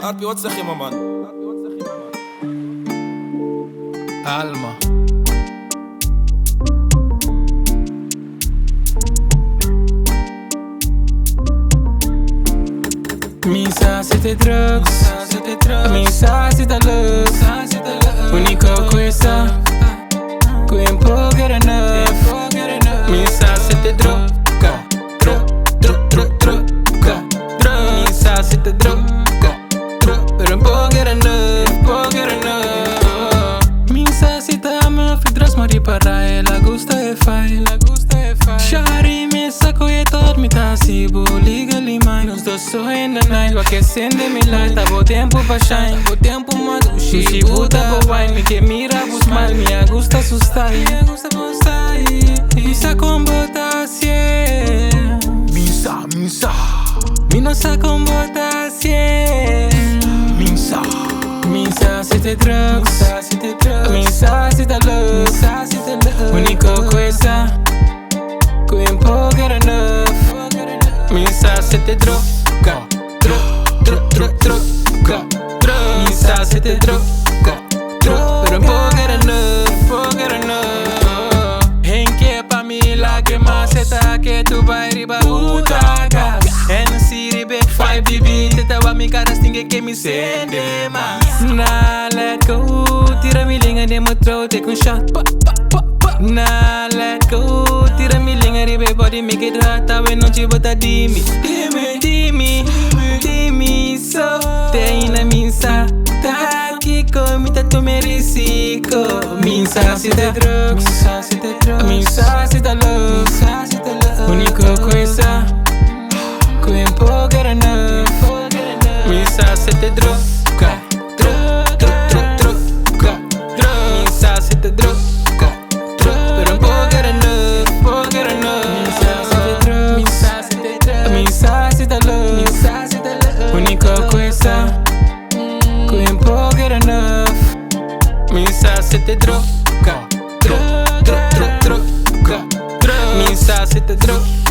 Arpi Otsachima, man. Alma. Minsa c'était drugs, minsa c'était love. Única coisa que eu empolgar enough. Minsa c'était droga, droga. Minsa c'était droga, pero empolgar enough. Minsa c'était ama fidras mari para ela gusta e fai. Shari me saco e dormi tá se liga limai. Nos dois so in the night, o aquecendo mi light. Tava o tempo pra shine, o tempo maduro. Sushi buta pra wine, me que mira bu smile. Me gusta assustar, Minsa com bota sie. Minsa. Mi não sa com bota sie. Minsa c'était drugs, minsa c'était love. Única coisa que eu empolgar enough. Minsa c'était droga, droga. Minsa c'était droga, pero empolgar enough. Henke pa mi lágrima seta que tu vai riba butaga. NC ribe 5DB teta wa mi cara stinge que me sende mas. Na let go, tira mi linha de motro te com shot. Na let go, tira mi linha ribe body make it hot. Awe não te bota dimi so. Te ina minsa tá aqui comita tu merecico. Minsa c'était drugs, minsa c'était love. Única coisa que eu empolgar enough. Minsa c'était droga, droga. Minsa c'était droga, pero empolgar enough. Minsa c'était love. Única coisa que eu empolgar enough. Minsa c'était droga, droga. Minsa c'était droga.